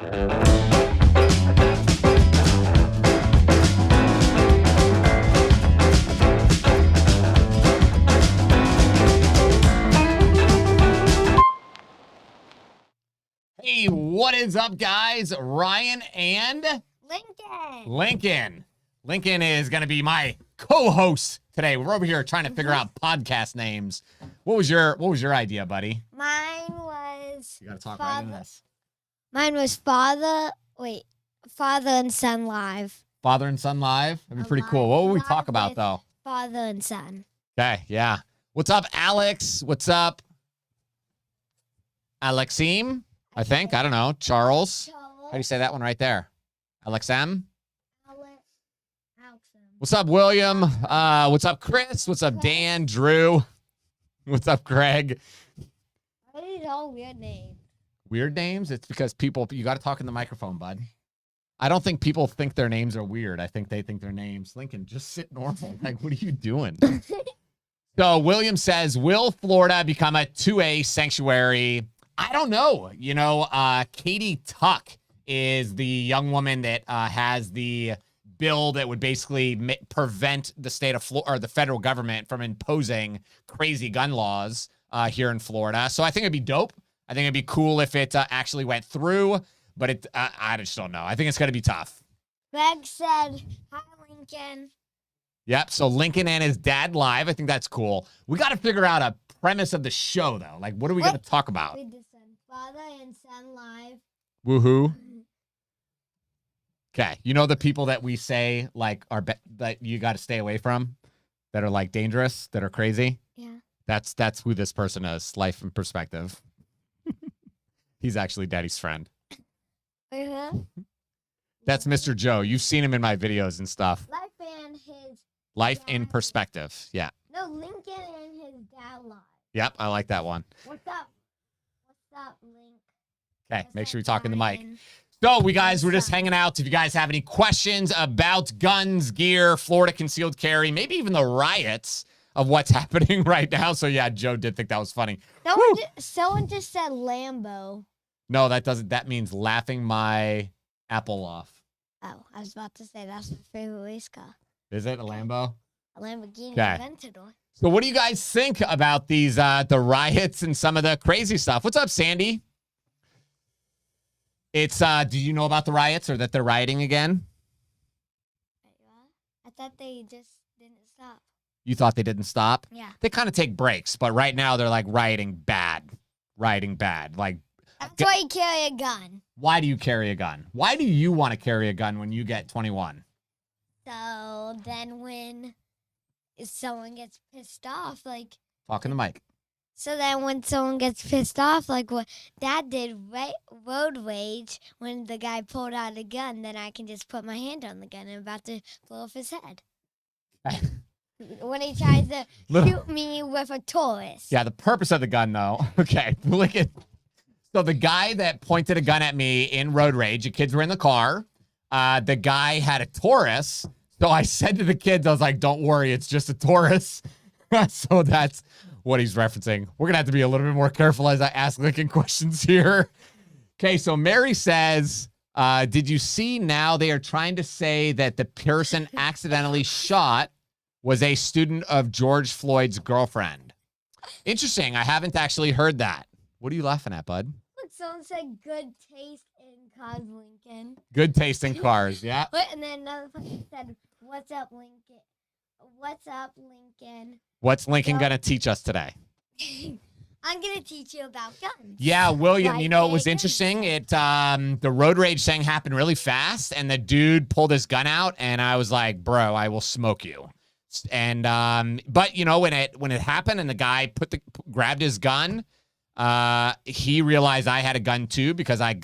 Hey, what is up, guys? Ryan and Lincoln. Lincoln is going to be my co-host today. We're over here trying to figure out podcast names. What was your idea, buddy? Mine was. You got to talk right into this. Mine was Father and Son Live. Father and Son Live? That'd be pretty cool. What would we talk about, though? Father and Son. Okay, yeah. What's up, Alex? What's up? Alexim, I think. I don't know. Charles. How do you say that one right there? Alexem? What's up, William? What's up, Chris? What's up, Dan? Drew? What's up, Greg? What are these all weird names? Weird names? It's because people, you got to talk in the microphone, bud. I don't think people think their names are weird. I think they think their names. Lincoln, just sit normal. Like, what are you doing? So William says, will Florida become a 2A sanctuary? I don't know. You know, Katie Tuck is the young woman that has the bill that would basically prevent the state of Florida or the federal government from imposing crazy gun laws here in Florida. So I think it'd be dope. I think it'd be cool if it actually went through, but I just don't know. I think it's going to be tough. Greg said, hi, Lincoln. Yep. So Lincoln and his dad live. I think that's cool. We got to figure out a premise of the show, though. Like, what are we going to talk about? We just said Father and Son Live. Woohoo. Okay, you know the people that we say like are that you got to stay away from, that are like dangerous, that are crazy. Yeah, that's who this person is. Life in perspective. He's actually Daddy's friend. That's Mr. Joe. You've seen him in my videos and stuff. Life in perspective. Yeah. No, Lincoln and his dad live. Yep, I like that one. What's up? What's up, Link? Okay, make sure you talk in the mic. So we're just hanging out. If you guys have any questions about guns, gear, Florida concealed carry, maybe even the riots of what's happening right now. So yeah, Joe did think that was funny. Someone just said Lambo. No, that means laughing my apple off. Oh, I was about to say that's my favorite race car. Is it a Lambo? A Lamborghini Aventador. So what do you guys think about these the riots and some of the crazy stuff? What's up, Sandy? It's, do you know about the riots or that they're rioting again? I thought they just didn't stop. You thought they didn't stop? Yeah. They kind of take breaks, but right now they're like rioting bad. Like, that's why you carry a gun. Why do you carry a gun? Why do you want to carry a gun when you get 21? So then when someone gets pissed off, like... Talk in the mic. So then when someone gets pissed off, like what Dad did, road rage, when the guy pulled out a gun, then I can just put my hand on the gun and I'm about to blow off his head. When he tries to shoot me with a Taurus. Yeah, the purpose of the gun, though. Okay, look at... So the guy that pointed a gun at me in road rage, the kids were in the car. The guy had a Taurus. So I said to the kids, I was like, don't worry, it's just a Taurus. So that's what he's referencing. We're going to have to be a little bit more careful as I ask Lincoln questions here. Okay, so Mary says, did you see now they are trying to say that the person accidentally shot was a student of George Floyd's girlfriend? Interesting. I haven't actually heard that. What are you laughing at, bud? Look, someone said good taste in cars, Lincoln. Good taste in cars, yeah. And then another person said, what's up, Lincoln? What's up, Lincoln? What's Lincoln going to teach us today? I'm going to teach you about guns. Yeah, William, you know, it was interesting. The road rage thing happened really fast, and the dude pulled his gun out, and I was like, bro, I will smoke you. And, but, you know, when it happened and the guy grabbed his gun, he realized I had a gun too, because I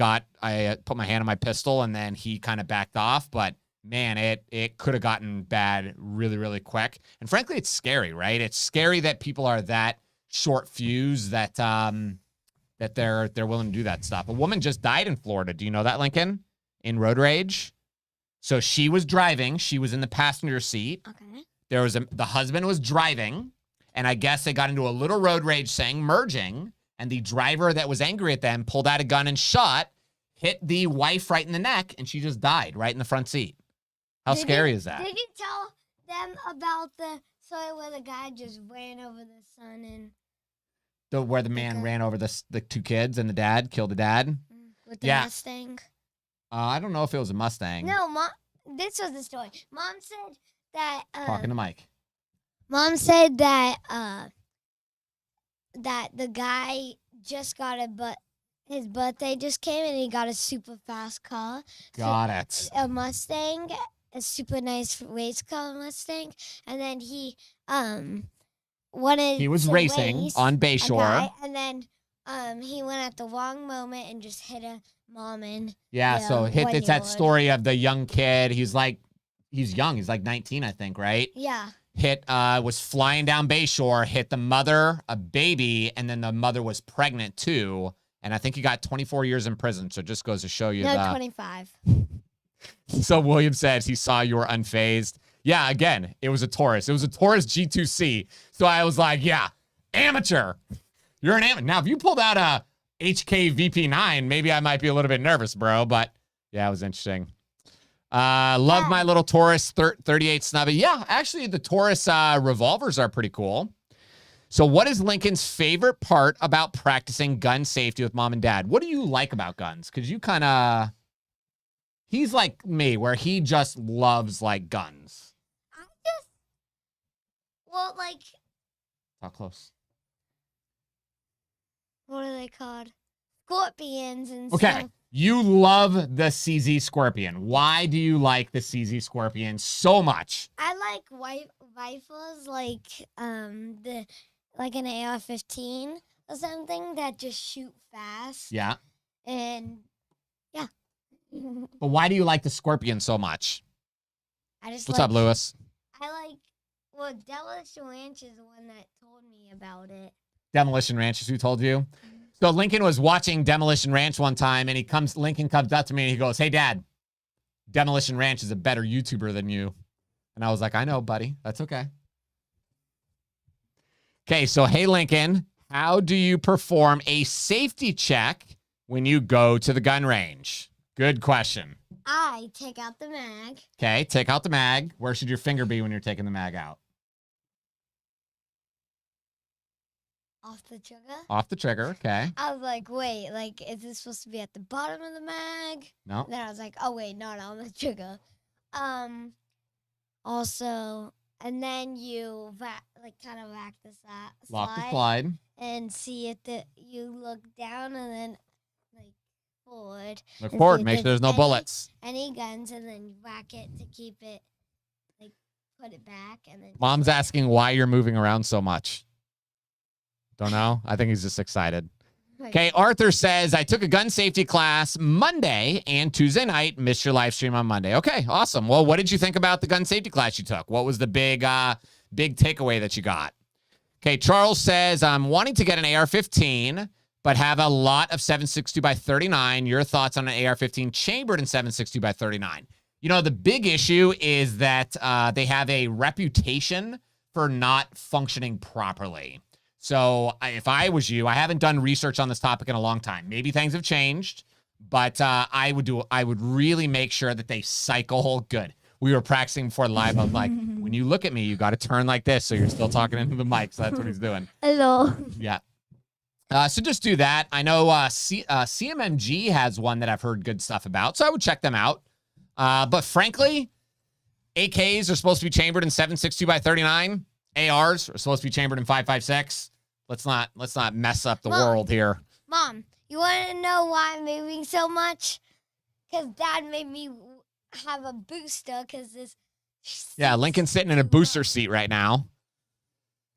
put my hand on my pistol, and then he kind of backed off. But man, it could have gotten bad really, really quick. And frankly, it's scary, right? It's scary that people are that short fuse that they're willing to do that stuff. A woman just died in Florida. Do you know that, Lincoln? In road rage. So she was driving. She was in the passenger seat. Okay. The husband was driving, and I guess they got into a little road rage thing, merging, and the driver that was angry at them pulled out a gun and shot, hit the wife right in the neck, and she just died right in the front seat. How Did scary you- is that? Did you tell them about the story where the guy just ran over the son and Where the man ran over the two kids and the dad, killed the dad? with the Yeah. Mustang? I don't know if it was a Mustang. No, Mom. This was the story. Mom said that. Talking to Mike. Mom said that that the guy just got his birthday just came and he got a super fast car. Got it. A Mustang, a super nice race car Mustang, and then he wanted He was to racing race on a Bayshore. guy, and then he went at the wrong moment and just hit a mom and Yeah, so it's that 1-year-old. story of the young kid. He's young. He's like 19, I think, right? Yeah. Was flying down Bayshore, hit the mother, a baby, and then the mother was pregnant too. And I think he got 24 years in prison. So it just goes to show you No, 25. So William says he saw you were unfazed. Yeah, again, it was a Taurus. It was a Taurus G2C. So I was like, yeah, amateur. You're an amateur. Now, if you pulled out a HK VP9, maybe I might be a little bit nervous, bro. But yeah, it was interesting. Love my little Taurus 38 snubby. Yeah, actually, the Taurus revolvers are pretty cool. So what is Lincoln's favorite part about practicing gun safety with mom and dad? What do you like about guns? Because you kind of... He's like me, where he just loves, like, guns. Well, like, How close? what are they called? Scorpions and Okay. stuff. You love the CZ Scorpion. Why do you like the CZ Scorpion so much? I like rifles, like like an AR-15 or something that just shoot fast. Yeah. And yeah. But why do you like the Scorpion so much? I just What's like, up, Lewis? well, Demolition Ranch is the one that told me about it. Demolition Ranch is who told you? So Lincoln was watching Demolition Ranch one time, and Lincoln comes up to me and he goes, "Hey, Dad, Demolition Ranch is a better YouTuber than you." And I was like, "I know, buddy. That's okay." Okay, so hey, Lincoln, how do you perform a safety check when you go to the gun range? Good question. I take out the mag. Okay, take out the mag. Where should your finger be when you're taking the mag out? Off the trigger. Off the trigger, okay. I was like, wait, like, is this supposed to be at the bottom of the mag? No. Then I was like, oh wait, not on the trigger. Also, and then you kind of rack the Lock the slide slide. and see if you look down and then like forward. Look and forward. see if Make sure there's no bullets. Any guns, and then you whack it to keep it, like, put it back, and then. Mom's asking why you're moving around so much. Don't know. I think he's just excited. Okay, Arthur says, I took a gun safety class Monday and Tuesday night. Missed your live stream on Monday. Okay, awesome. Well, what did you think about the gun safety class you took? What was the big takeaway that you got? Okay, Charles says, I'm wanting to get an AR-15, but have a lot of 7.62 by 39. Your thoughts on an AR-15 chambered in 7.62 by 39? You know, the big issue is that they have a reputation for not functioning properly. So if I was you, I haven't done research on this topic in a long time. Maybe things have changed, but I would really make sure that they cycle good. We were practicing before live. I'm like, when you look at me, you got to turn like this so you're still talking into the mic. So that's what he's doing. Hello. Yeah. So just do that. I know CMMG has one that I've heard good stuff about, so I would check them out. But frankly, AKs are supposed to be chambered in 7.62 by 39. ARs are supposed to be chambered in 5.56. Let's not mess up the world here. Mom, you want to know why I'm moving so much? Because Dad made me have a booster. Because this. Yeah, Lincoln's sitting in a booster seat right now.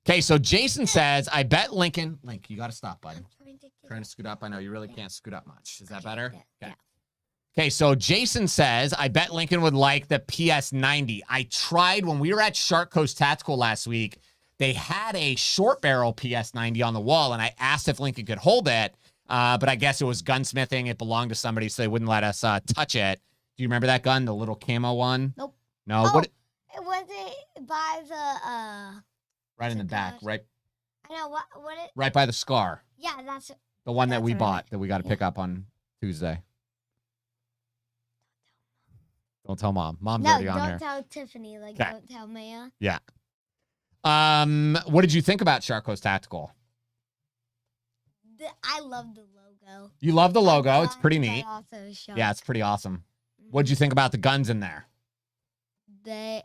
Okay, so Jason says, I bet Lincoln. Link, you got to stop, bud. Trying to scoot up. I know you really can't scoot up much. Is that better? Okay. Okay, so Jason says, I bet Lincoln would like the PS90. I tried when we were at Shark Coast Tactical last week. They had a short barrel PS90 on the wall, and I asked if Lincoln could hold it, but I guess it was gunsmithing. It belonged to somebody, so they wouldn't let us touch it. Do you remember that gun, the little camo one? Nope. No? Oh, What? was it by the Right in the back, gosh. right, I know what it. right by the scar. Yeah, that's The one that That's we right. bought that we got to pick up on Tuesday. Don't tell Mom. Mom's No, already on don't here. tell Tiffany. Like, 'Kay. don't tell Maya. Yeah. What did you think about Sharko's Tactical? I love the logo. You love the logo. Guns, It's pretty but neat. also shark. Yeah, it's pretty awesome. What did you think about the guns in there? They.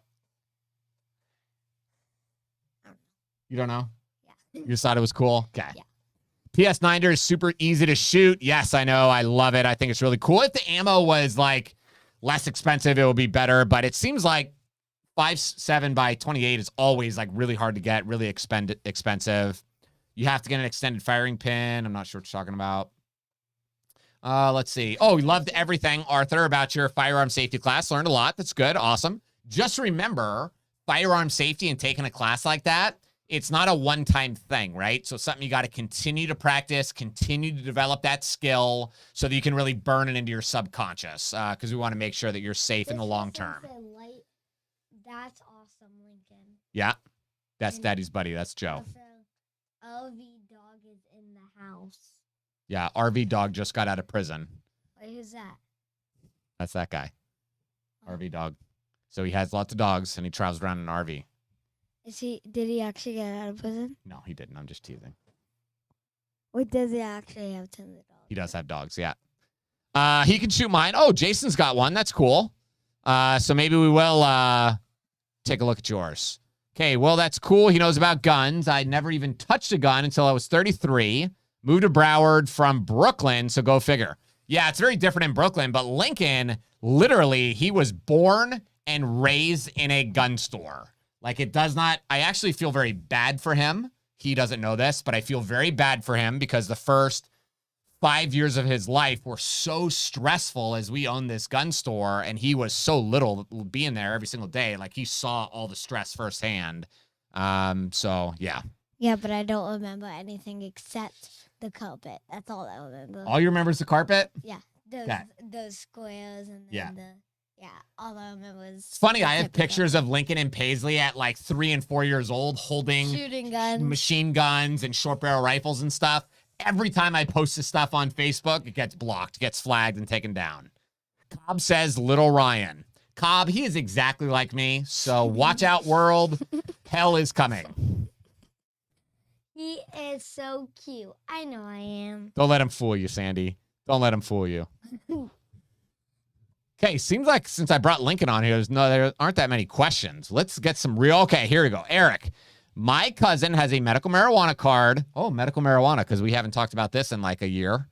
You don't know? Yeah. You just thought it was cool? Okay. Yeah. PS9er is super easy to shoot. Yes, I know. I love it. I think it's really cool. If the ammo was like less expensive, it would be better. But it seems like 5.7 by 28 is always like really hard to get, really expensive. You have to get an extended firing pin. I'm not sure what you're talking about. Let's see. Oh, we loved everything, Arthur, about your firearm safety class. Learned a lot. That's good. Awesome. Just remember, firearm safety and taking a class like that, it's not a one-time thing, right? So something you got to continue to practice, continue to develop that skill so that you can really burn it into your subconscious because we want to make sure that you're safe in the long term. That's awesome, Lincoln. Yeah. That's Daddy's buddy. That's Joe. Also, LV Dog is in the house. Yeah, RV Dog just got out of prison. Wait, who's that? That's that guy. Oh. RV Dog. So he has lots of dogs and he travels around in an RV. Did he actually get out of prison? No, he didn't. I'm just teasing. What does he actually have tons of dogs? He does have dogs, yeah. He can shoot mine. Oh, Jason's got one. That's cool. So maybe we will take a look at yours. Okay, well, that's cool. He knows about guns. I never even touched a gun until I was 33. Moved to Broward from Brooklyn, so go figure. Yeah, it's very different in Brooklyn, but Lincoln, literally, he was born and raised in a gun store. Like, it does not, I actually feel very bad for him. He doesn't know this, but I feel very bad for him because the first 5 years of his life were so stressful as we owned this gun store, and he was so little being there every single day. Like, he saw all the stress firsthand. So, yeah. Yeah, but I don't remember anything except the carpet. That's all I remember. All you remember is the carpet? Yeah, those squares and then all I remember is. It's funny, I have pictures of Lincoln and Paisley at like 3 and 4 years old holding shooting guns, machine guns, and short barrel rifles and stuff. Every time I post this stuff on Facebook, it gets blocked, gets flagged, and taken down. Cobb says, Little Ryan. Cobb, he is exactly like me, so watch out, world. Hell is coming. He is so cute. I know I am. Don't let him fool you, Sandy. Don't let him fool you. Okay, seems like since I brought Lincoln on here, there aren't that many questions. Let's get some real. Okay, here we go. Eric, my cousin has a medical marijuana card. Oh, medical marijuana, because we haven't talked about this in like a year.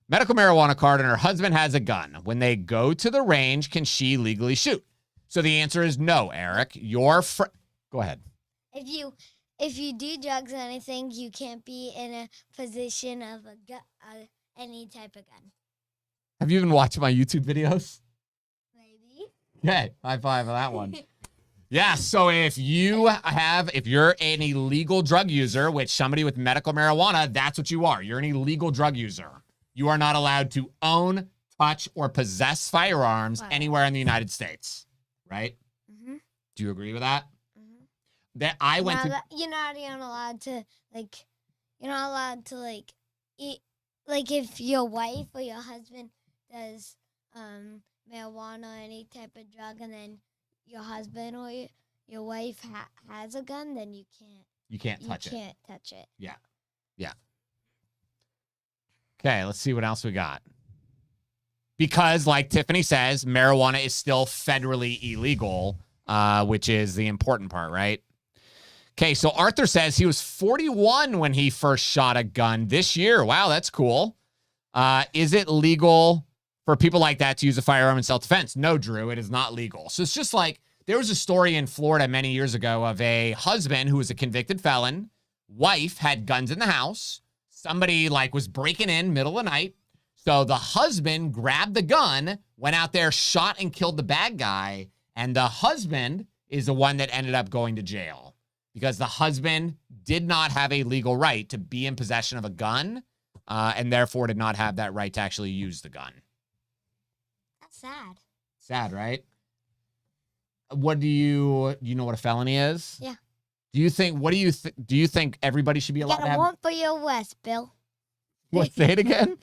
Medical marijuana card, and her husband has a gun. When they go to the range, can she legally shoot? So the answer is no, Eric. Go ahead. If you do drugs or anything, you can't be in a position of any type of gun. Have you even watched my YouTube videos? Maybe. Okay, high five on that one. Yeah, so if you're an illegal drug user, which somebody with medical marijuana, that's what you are. You're an illegal drug user. You are not allowed to own, touch, or possess firearms anywhere in the United States, right? Mm-hmm. Do you agree with that? Mm-hmm. That I went to. You're not allowed to eat. Like if your wife or your husband does marijuana or any type of drug, and then your husband or your wife has a gun, then you can't. You can't touch it. You can't touch it. Yeah. Yeah. Okay, let's see what else we got. Because, like Tiffany says, marijuana is still federally illegal, which is the important part, right? Okay, so Arthur says he was 41 when he first shot a gun this year. Wow, that's cool. Is it legal for people like that to use a firearm in self-defense? No, Drew, it is not legal. So it's just like there was a story in Florida many years ago of a husband who was a convicted felon. Wife had guns in the house. Somebody was breaking in middle of the night. So the husband grabbed the gun, went out there, shot and killed the bad guy. And the husband is the one that ended up going to jail because the husband did not have a legal right to be in possession of a gun and therefore did not have that right to actually use the gun. That's sad. Sad, right? What do you know what a felony is? Yeah. Do you think everybody should be allowed to have? Got a warrant for your arrest, Bill. What? Say it again.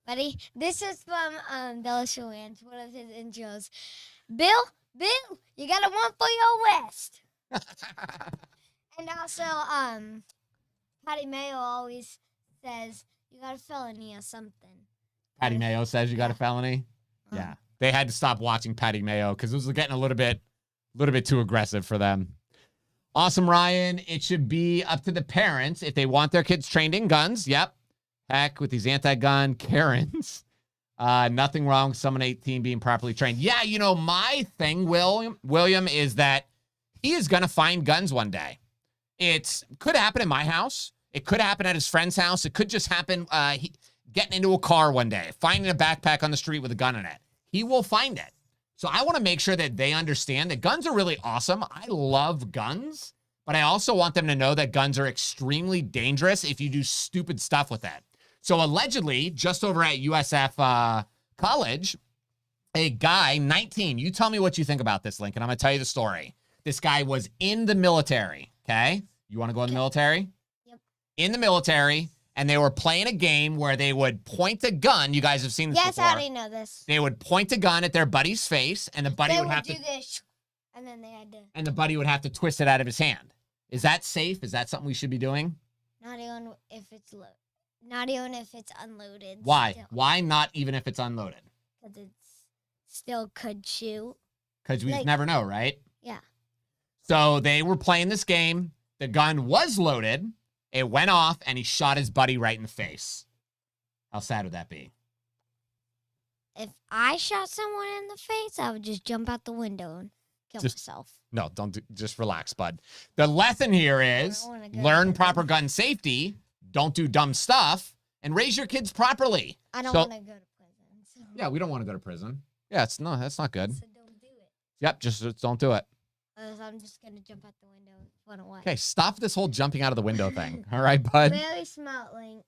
Buddy, this is from Delicious Ranch, one of his intros. Bill, you got a one for your West. And also, Patty Mayo always says you got a felony or something. Patty Mayo says you got a felony? Yeah. They had to stop watching Patty Mayo because it was getting a little bit too aggressive for them. Awesome, Ryan. It should be up to the parents if they want their kids trained in guns. Yep. Heck with these anti-gun Karens. Nothing wrong with someone 18 being properly trained. Yeah, you know, my thing, William, is that he is going to find guns one day. It could happen in my house. It could happen at his friend's house. It could just happen getting into a car one day, finding a backpack on the street with a gun in it. He will find it. So I want to make sure that they understand that guns are really awesome. I love guns, but I also want them to know that guns are extremely dangerous if you do stupid stuff with it. So allegedly, just over at USF College, a guy, 19, you tell me what you think about this, Lincoln. I'm going to tell you the story. This guy was in the military, okay? You want to go in the military? Yep. In the military, and they were playing a game where they would point a gun. You guys have seen this before. Yes, I already know this. They would point a gun at their buddy's face, and the buddy would have to do this, and then they had to. And the buddy would have to twist it out of his hand. Is that safe? Is that something we should be doing? Not even if it's Not even if it's unloaded. Why? Still. Why not even if it's unloaded? Because it still could shoot. Because we never know, right? Yeah. So they were playing this game. The gun was loaded. It went off, and he shot his buddy right in the face. How sad would that be? If I shot someone in the face, I would just jump out the window and kill myself. No, just relax, bud. The lesson here is learn proper gun safety, don't do dumb stuff, and raise your kids properly. I don't want to go to prison. So. Yeah, we don't want to go to prison. Yeah, that's not good. So don't do it. Yep, just don't do it. I'm just going to jump out the window and run away. Okay, stop this whole jumping out of the window thing. All right, bud? Very smart, Link.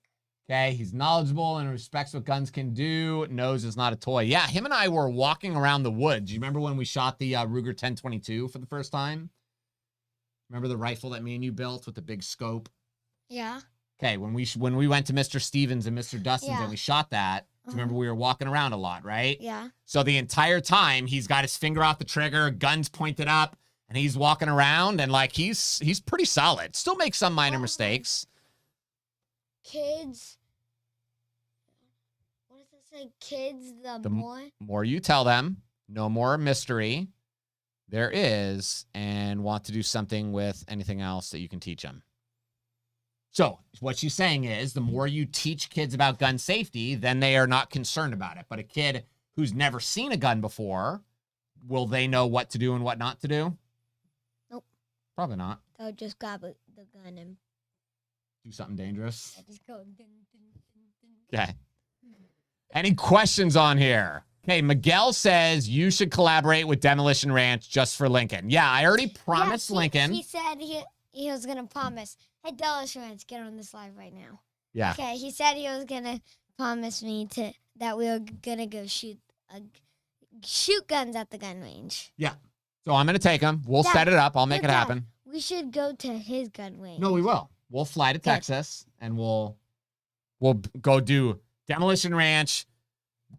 Okay, he's knowledgeable and respects what guns can do. Knows it's not a toy. Yeah, him and I were walking around the woods. You remember when we shot the Ruger 1022 for the first time? Remember the rifle that me and you built with the big scope? Yeah. Okay, when we went to Mr. Stevens and Mr. Dustin's and we shot that, do you remember we were walking around a lot, right? Yeah. So the entire time, he's got his finger off the trigger, guns pointed up, and he's walking around, and like he's pretty solid. Still makes some minor mistakes. Kids. What does it say? Kids, the more you tell them, no more mystery there is, and want to do something with anything else that you can teach them. So what she's saying is the more you teach kids about gun safety, then they are not concerned about it. But a kid who's never seen a gun before, will they know what to do and what not to do? Nope. Probably not. They'll just grab the gun and do something dangerous. I just go. Dun, dun, dun, dun. Okay. Any questions on here? Okay, Miguel says you should collaborate with Demolition Ranch just for Lincoln. Yeah, I already promised Lincoln. He said he was going to promise. Hey, Demolition Ranch, get on this live right now. Yeah. Okay, he said he was going to promise me that we were going to go shoot guns at the gun range. Yeah. So I'm going to take him. We'll set it up. I'll make it happen. We should go to his gun range. No, we will. We'll fly to Texas, and we'll go do Demolition Ranch,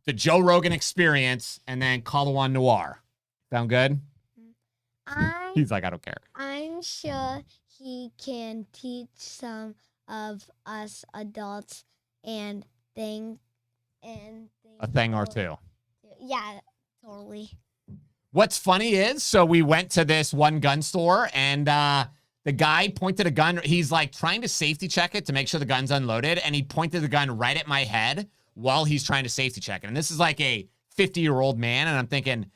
the Joe Rogan Experience, and then Call the One Noir. Sound good? He's like, I don't care. I'm sure he can teach some of us adults a thing or two. Yeah, totally. What's funny is, so we went to this one gun store, and the guy pointed a gun. He's like trying to safety check it to make sure the gun's unloaded, and he pointed the gun right at my head while he's trying to safety check it. And this is like a 50-year-old man, and I'm thinking,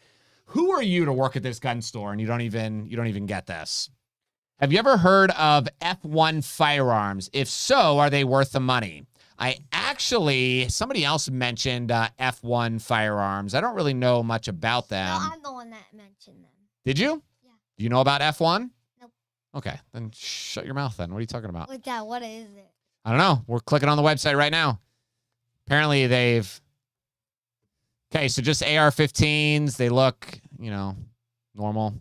who are you to work at this gun store and you don't even get this? Have you ever heard of F1 Firearms? If so, are they worth the money? Somebody else mentioned F1 Firearms. I don't really know much about them. No, I'm the one that mentioned them. Did you? Yeah. Do you know about F1? Nope. Okay, then shut your mouth then. What are you talking about? What's that? What is it? I don't know. We're clicking on the website right now. Apparently Okay, so just AR-15s. They look, normal.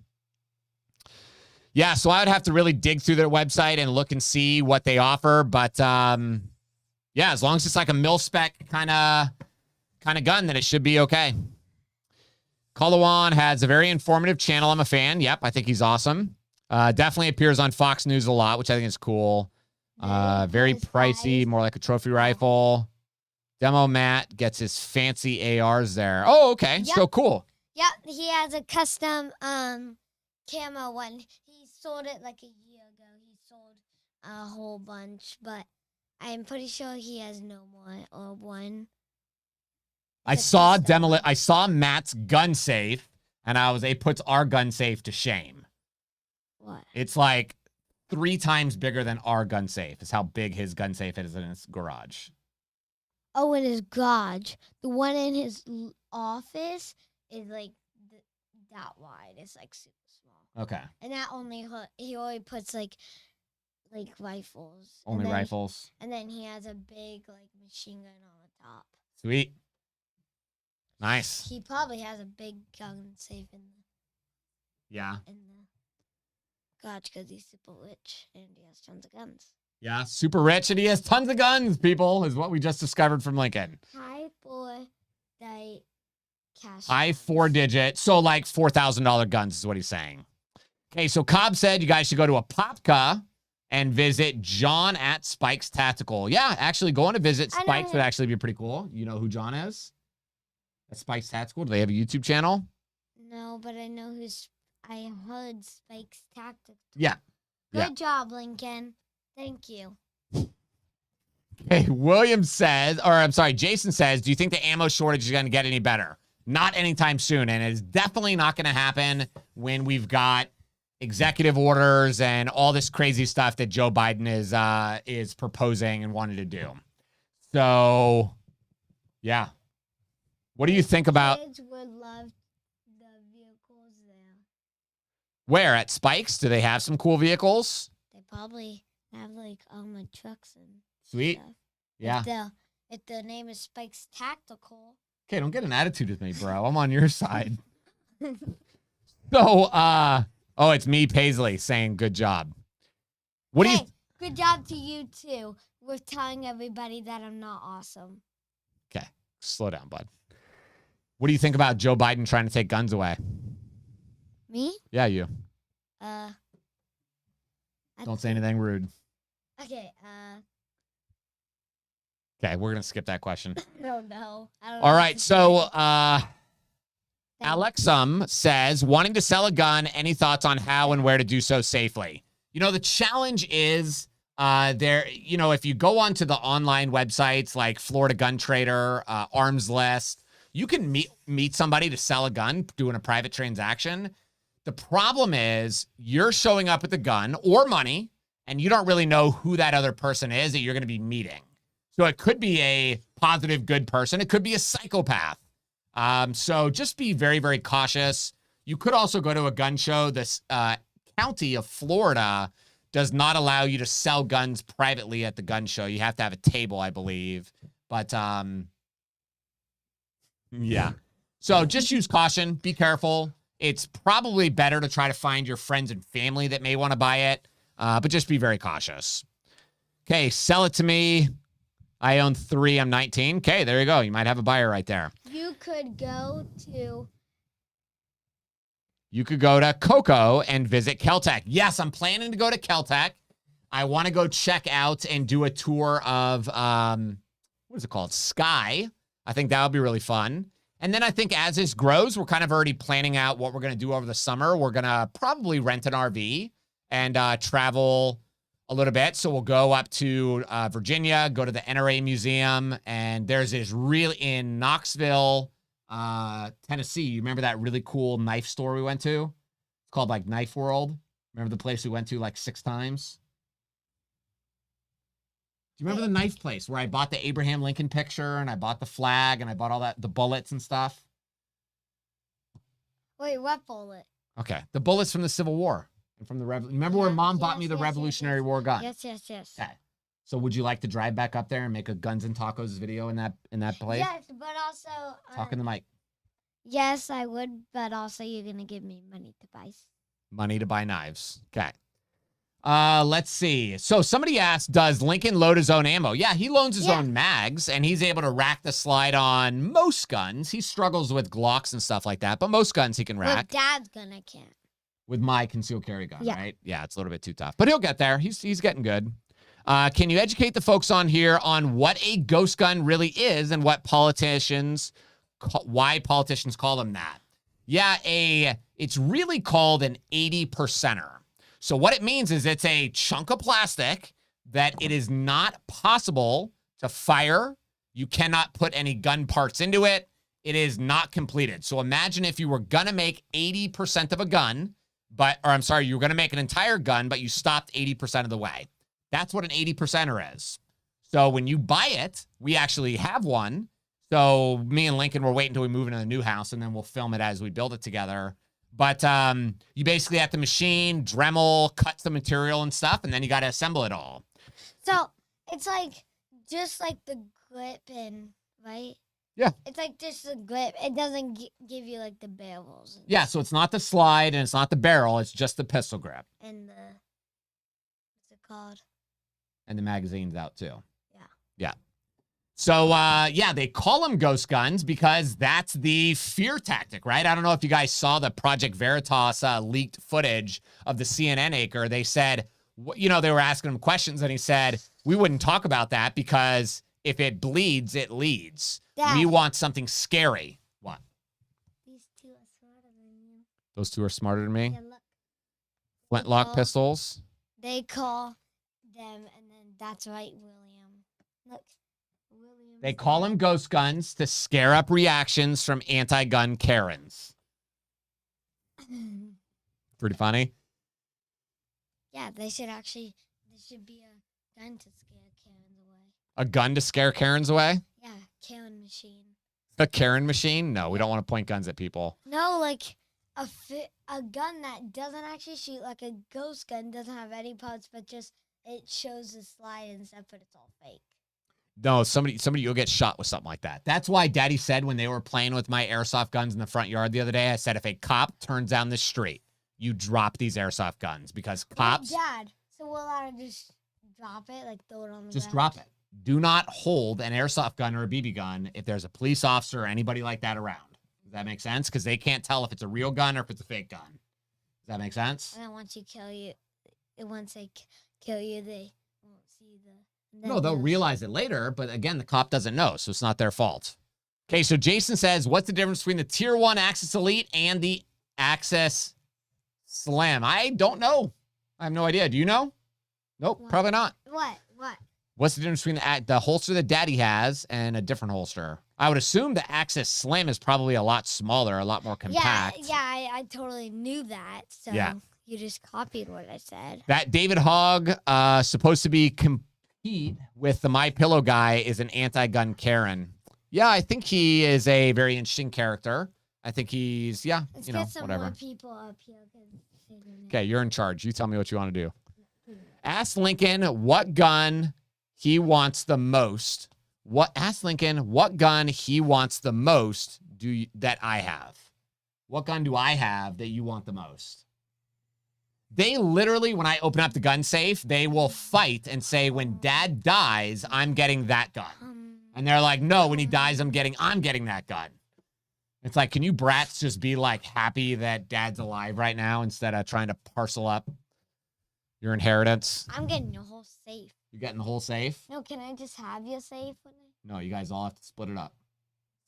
Yeah, so I would have to really dig through their website and look and see what they offer. But, yeah, as long as it's like a mil-spec kind of kind of gun, then it should be okay. Kalawan has a very informative channel. I'm a fan. Yep, I think he's awesome. Definitely appears on Fox News a lot, which I think is cool. Very pricey, more like a trophy rifle. Demo Matt gets his fancy ARs there. Oh, okay. Yep. So cool. Yep, he has a custom camo one. He sold it like a year ago. He sold a whole bunch, but I'm pretty sure he has no more or one. I saw Matt's gun safe, and it puts our gun safe to shame. What? It's like 3 times bigger than our gun safe. Is how big his gun safe is in his garage. Oh, in his garage. The one in his office is like that wide. It's like super small. Okay. And that he only puts like rifles. Only rifles. And then he has a big like machine gun on the top. Sweet. Nice. He probably has a big gun safe in the garage because he's super rich and he has tons of guns. Yeah, super rich and he has tons of guns, people, is what we just discovered from Lincoln. High 4-digit cash. High 4-digit. So like $4,000 guns is what he's saying. Okay, so Cobb said you guys should go to a Popka and visit John at Spikes Tactical. Yeah, actually going to visit Spikes would actually be pretty cool. You know who John is? At Spikes Tactical. Do they have a YouTube channel? No, but I know I heard Spikes Tactical. Yeah. Good job, Lincoln. Thank you. Okay, Jason says, do you think the ammo shortage is going to get any better? Not anytime soon, and it's definitely not going to happen when we've got executive orders and all this crazy stuff that Joe Biden is proposing and wanted to do. So, yeah. What do you think about? Kids would love the vehicles there. Where? At Spikes? Do they have some cool vehicles? They probably have like armored trucks and sweet stuff. Yeah. If the name is Spikes Tactical. Okay, don't get an attitude with me, bro. I'm on your side. So, it's me, Paisley, saying good job. Good job to you too with telling everybody that I'm not awesome. Okay, slow down, bud. What do you think about Joe Biden trying to take guns away? Me? Yeah, you. Don't say anything rude. Okay, Okay, we're going to skip that question. No. I don't know. All right, so Alexum says, wanting to sell a gun, any thoughts on how and where to do so safely? You know, the challenge is if you go onto the online websites like Florida Gun Trader, Arms List, you can meet somebody to sell a gun doing a private transaction. The problem is you're showing up with a gun or money, and you don't really know who that other person is that you're going to be meeting. So it could be a positive, good person. It could be a psychopath. So just be very, very cautious. You could also go to a gun show. This county of Florida does not allow you to sell guns privately at the gun show. You have to have a table, I believe. But yeah. So just use caution. Be careful. It's probably better to try to find your friends and family that may want to buy it. But just be very cautious. Okay, sell it to me. I own 3. I'm 19. Okay, there you go. You might have a buyer right there. You could go to Coco and visit Keltec. Yes, I'm planning to go to Keltec. I want to go check out and do a tour of, what is it called? Sky. I think that would be really fun. And then I think as this grows, we're kind of already planning out what we're going to do over the summer. We're going to probably rent an RV and travel a little bit. So we'll go up to Virginia, go to the NRA Museum, and there's this really in Knoxville, Tennessee. You remember that really cool knife store we went to? It's called like Knife World. Remember the place we went to like 6 times? Do you remember the knife place where I bought the Abraham Lincoln picture and I bought the flag and I bought all that, the bullets and stuff? Wait, what bullet? Okay, the bullets from the Civil War. And from the remember where Mom bought me the Revolutionary War gun? Yes. Okay. So would you like to drive back up there and make a Guns and Tacos video in that place? Yes, but also Talk in the mic. Yes, I would, but also you're gonna give me money to buy. Money to buy knives. Okay. Let's see. So somebody asked, does Lincoln load his own ammo? Yeah, he loans his own mags, and he's able to rack the slide on most guns. He struggles with Glocks and stuff like that, but most guns he can rack. With Dad's gun, I can't. With my concealed carry gun, right? Yeah, it's a little bit too tough, but he'll get there. He's getting good. Can you educate the folks on here on what a ghost gun really is and what why politicians call them that? Yeah, it's really called an 80%er. So what it means is it's a chunk of plastic that it is not possible to fire. You cannot put any gun parts into it. It is not completed. So imagine if you were going to make 80% of a gun, you were going to make an entire gun, but you stopped 80% of the way. That's what an 80%er is. So when you buy it, we actually have one. So me and Lincoln, we're waiting until we move into the new house, and then we'll film it as we build it together. But you basically have to machine, Dremel, cut the material and stuff, and then you got to assemble it all. So it's like just like the grip and right? Yeah. It's like just the grip. It doesn't give you like the barrels. Yeah, so it's not the slide and it's not the barrel. It's just the pistol grip. And what's it called? And the magazine's out too. Yeah. Yeah. So, they call them ghost guns because that's the fear tactic, right? I don't know if you guys saw the Project Veritas leaked footage of the CNN anchor. They said, they were asking him questions, and he said, we wouldn't talk about that because if it bleeds, it leads. Dad. We want something scary. What? These two are smarter than you. Those two are smarter than me? Yeah, look. Flintlock pistols? They call them, and then that's right, William. Look. They call them ghost guns to scare up reactions from anti-gun Karens. Pretty funny. Yeah, there should be a gun to scare Karens away. A gun to scare Karens away? Yeah, Karen machine. A Karen machine? No, we don't want to point guns at people. No, like a gun that doesn't actually shoot, like a ghost gun, doesn't have any parts, but just it shows the slide and stuff, but it's all fake. No, somebody, you'll get shot with something like that. That's why Daddy said when they were playing with my airsoft guns in the front yard the other day, I said, if a cop turns down the street, you drop these airsoft guns because cops. Hey, Dad, so we'll just drop it, like throw it on the Just ground? drop it. Do not hold an airsoft gun or a BB gun if there's a police officer or anybody like that around. Does that make sense? Because they can't tell if it's a real gun or if it's a fake gun. Does that make sense? And then once they kill you, they won't see the. No, they'll realize it later, but again, the cop doesn't know, so it's not their fault. Okay, so Jason says, what's the difference between the Tier 1 Axis Elite and the Axis Slam? I don't know. I have no idea. Do you know? Nope, What? Probably not. What? What's the difference between the holster that Daddy has and a different holster? I would assume the Axis Slam is probably a lot smaller, a lot more compact. Yeah, I totally knew that, so you just copied what I said. That David Hogg, supposed to be compete with the My Pillow guy, is an anti-gun Karen. Yeah, I think he is a very interesting character. I think he's, Let's get some whatever. more people up here. Okay, you're in charge. You tell me what you want to do. Ask Lincoln what gun he wants the most. Ask Lincoln what gun he wants the most that I have. What gun do I have that you want the most? They literally, when I open up the gun safe, they will fight and say, when Dad dies, I'm getting that gun. And they're like, no, when he dies, I'm getting that gun. It's like, can you brats just be like happy that Dad's alive right now instead of trying to parcel up your inheritance? I'm getting the whole safe. You're getting the whole safe? No, can I just have your safe with me? No, you guys all have to split it up.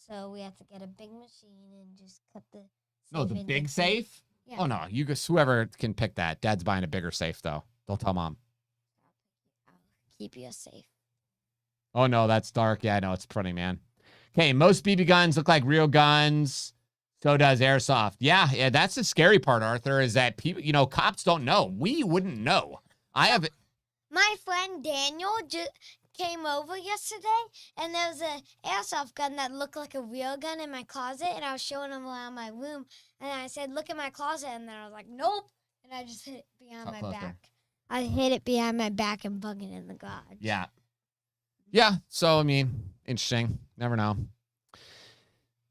So we have to get a big machine and just cut the safe. No, the big safe? Yeah. Oh, no. You guys, whoever can pick that. Dad's buying a bigger safe, though. Don't tell Mom. I'll keep you safe. Oh, no, that's dark. Yeah, I know. It's pretty, man. Okay, most BB guns look like real guns. So does airsoft. Yeah, that's the scary part, Arthur, is that people, cops don't know. We wouldn't know. My friend Daniel just came over yesterday, and there was an airsoft gun that looked like a real gun in my closet, and I was showing him around my room, and I said, look at my closet, and then I was like, nope, and I just hit it behind my back. I hid it behind my back and bung it in the garage. Yeah. Yeah, so, interesting. Never know.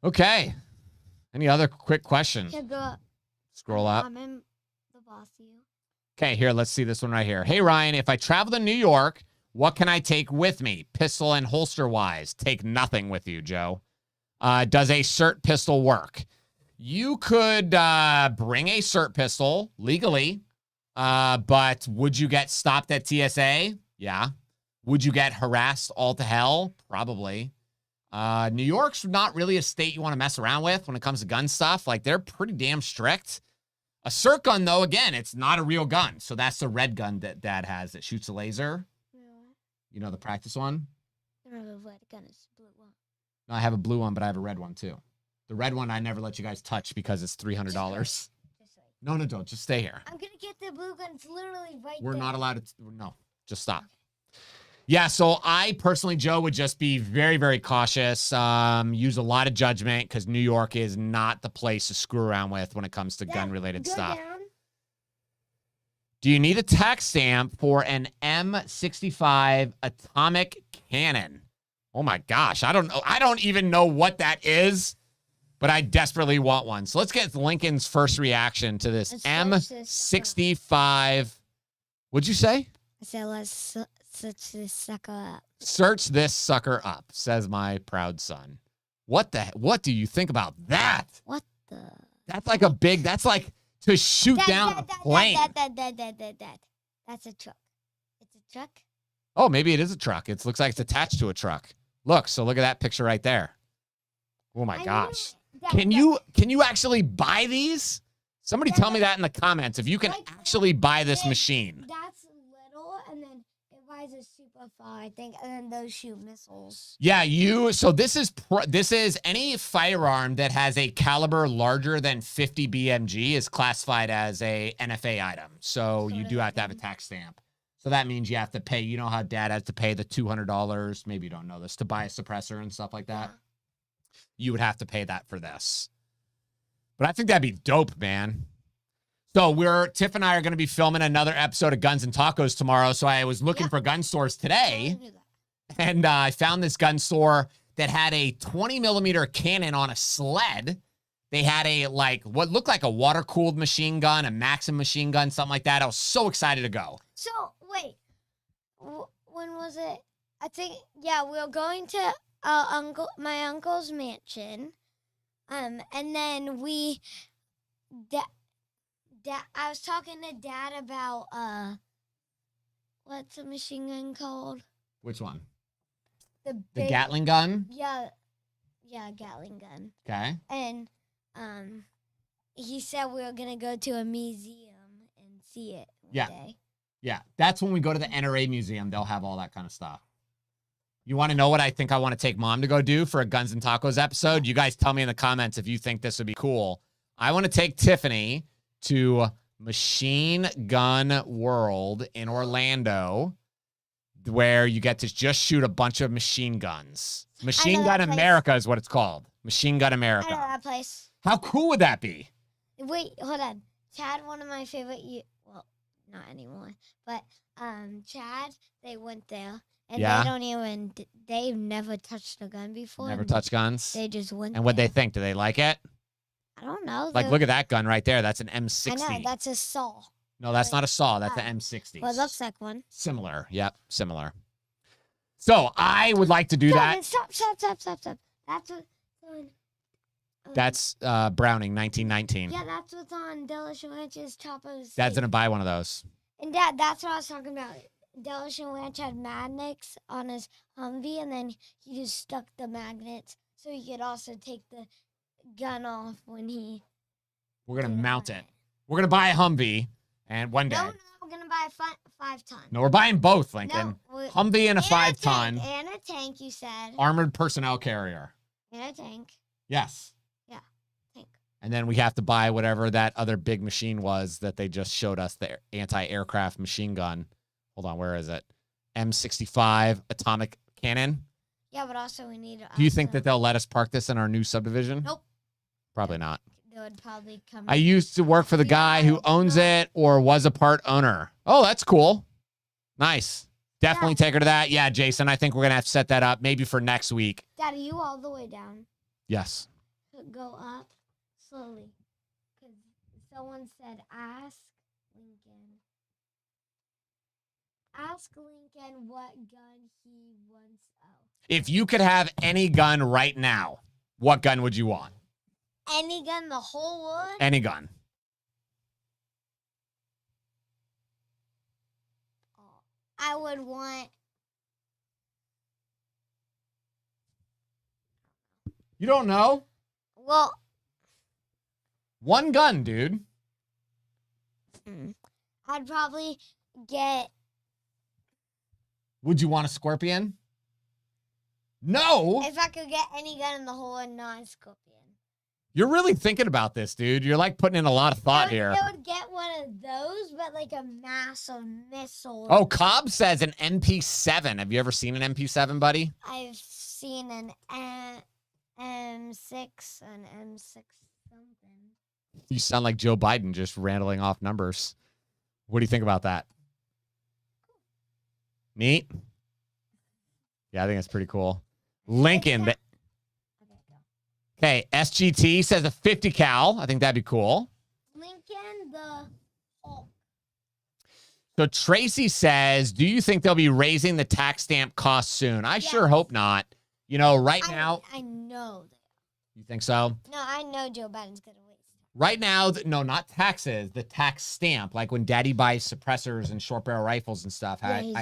Okay. Any other quick questions? Yeah, go up. Scroll up. I'm the boss of you. Okay, here, let's see this one right here. Hey, Ryan, if I travel to New York, what can I take with me, pistol and holster-wise? Take nothing with you, Joe. Does a SIRT pistol work? You could bring a SIRT pistol legally, but would you get stopped at TSA? Yeah. Would you get harassed all to hell? Probably. New York's not really a state you want to mess around with when it comes to gun stuff. Like, they're pretty damn strict. A SIRT gun, though, again, it's not a real gun. So that's the red gun that Dad has that shoots a laser. You know, the practice one? I don't have a red gun. It's a blue one. No, I have a blue one, but I have a red one, too. The red one I never let you guys touch because it's $300. No, don't. Just stay here. I'm going to get the blue gun. It's literally right We're there. not allowed to. No, just stop. Yeah, so I personally, Joe, would just be very, very cautious. Use a lot of judgment because New York is not the place to screw around with when it comes to gun-related stuff. Down. Do you need a tax stamp for an M65 atomic cannon? Oh my gosh, I don't know. I don't even know what that is, but I desperately want one. So let's get Lincoln's first reaction to this M65. What'd you say? I said, let's search this sucker up. Search this sucker up, says my proud son. What do you think about that? What the? That's like a big, that's like to shoot down a plane. That's a truck. It's a truck? Oh, maybe it is a truck. It looks like it's attached to a truck. Look, so look at that picture right there. Oh my gosh. Can you actually buy these? Somebody tell me that in the comments if you can actually buy this machine. That's little, and then it buys a super far, I think, and then those shoot missiles. Yeah, so this is any firearm that has a caliber larger than 50 BMG is classified as a NFA item. So you do have to have a tax stamp. So that means you have to pay, you know how Dad has to pay the $200, maybe you don't know this, to buy a suppressor and stuff like that. You would have to pay that for this. But I think that'd be dope, man. So Tiff and I are going to be filming another episode of Guns and Tacos tomorrow. So I was looking for gun stores today, and I found this gun store that had a 20 millimeter cannon on a sled. They had what looked like a water-cooled machine gun, a Maxim machine gun, something like that. I was so excited to go. So, wait. When was it? I think, we were going to my uncle's mansion. And then I was talking to Dad about, what's a machine gun called? Which one? The Gatling gun? Yeah, Gatling gun. Okay. And, he said we were going to go to a museum and see it one day. Yeah, that's when we go to the NRA museum. They'll have all that kind of stuff. You want to know what I think I want to take Mom to go do for a Guns and Tacos episode? You guys tell me in the comments if you think this would be cool. I want to take Tiffany to Machine Gun World in Orlando, where you get to just shoot a bunch of machine guns. Machine Gun America is what it's called. Machine Gun America. I know that place. How cool would that be? Wait, hold on. Chad, one of my favorite, well, not anymore, but Chad, they went there. And they've never touched a gun before. Never touched guns? They just went And what'd they think? Do they like it? I don't know. Like, look at that gun right there. That's an M60. I know, that's a saw. No, that's not a saw. That's an M60. Well, it looks like one. Similar. Yep, similar. So, I would like to do that. Stop. That's what... That's Browning, 1919. Yeah, that's what's on Delicious Ranch's Chapo's. Dad's going to buy one of those. And Dad, that's what I was talking about. Delicious Ranch had magnets on his Humvee, and then he just stuck the magnets so he could also take the gun off when he... We're going to mount it. We're going to buy a Humvee, and one day... No, we're going to buy a 5-ton. No, we're buying both, Lincoln. No, Humvee and a 5-ton. And a tank, you said. Armored personnel carrier. And a tank. Yes. Yeah, tank. And then we have to buy whatever that other big machine was that they just showed us, the anti-aircraft machine gun. Hold on, where is it? M65 atomic cannon. Yeah, but also we need... Do you think that they'll let us park this in our new subdivision? Nope. Probably not. They would probably come... I used to work for the guy who owns it or was a part owner. Oh, that's cool. Nice. Definitely take her to that. Yeah, Jason, I think we're going to have to set that up maybe for next week. Dad, are you all the way down? Yes. Go up slowly. Because someone said, ask Lincoln Ask Lincoln what gun he wants. Oh. If you could have any gun right now, what gun would you want? Any gun, the whole world? Any gun. I would want. You don't know? Well, One gun, dude. I'd probably get. Would you want a Scorpion? No. If I could get any gun in the whole world, non-Scorpion. You're really thinking about this, dude. You're like putting in a lot of thought here. I would get one of those, but like a massive missile. Oh, Cobb says an MP7. Have you ever seen an MP7, buddy? I've seen an M6, an M6 something. You sound like Joe Biden just rattling off numbers. What do you think about that? Neat? Yeah, I think that's pretty cool. Lincoln. Okay, SGT says a 50 cal. I think that'd be cool. Lincoln the Hulk. So Tracy says, do you think they'll be raising the tax stamp cost soon? I sure hope not. You know, right now. I know that. You think so? No, I know Joe Biden's going to raise it. Right now, no, not taxes. The tax stamp. Like when daddy buys suppressors and short barrel rifles and stuff. Yeah, he's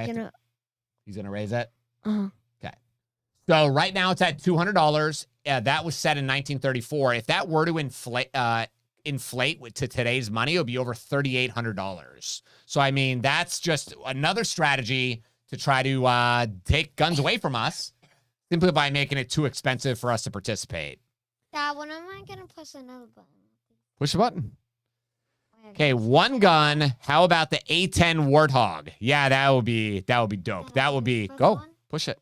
going to raise it? Uh-huh. Okay. So right now it's at $200. That was set in 1934. If that were to inflate to today's money, it would be over $3,800. So, I mean, that's just another strategy to try to take guns away from us simply by making it too expensive for us to participate. Dad, when am I going to push another button? Push the button. Okay, one gun. How about the A10 Warthog? Yeah, that would be dope. That would be go push it.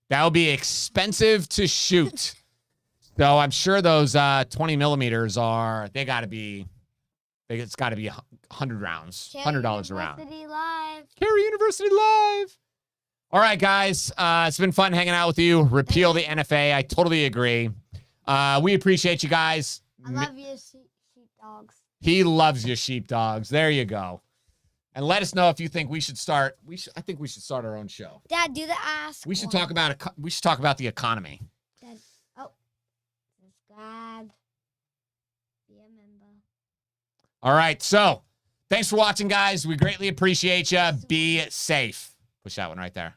That would be expensive to shoot. So I'm sure those 20 millimeters it's got to be 100 rounds, $100 a round. Carry University Live. All right, guys. It's been fun hanging out with you. Repeal the NFA. I totally agree. We appreciate you guys. I love you, sheepdogs. He loves you, sheepdogs. There you go. And let us know if you think we should start. I think we should start our own show. Dad, do the ask. We should talk about the economy. Dad, subscribe. Be a member. All right. So, thanks for watching, guys. We greatly appreciate you. Be safe. Push that one right there.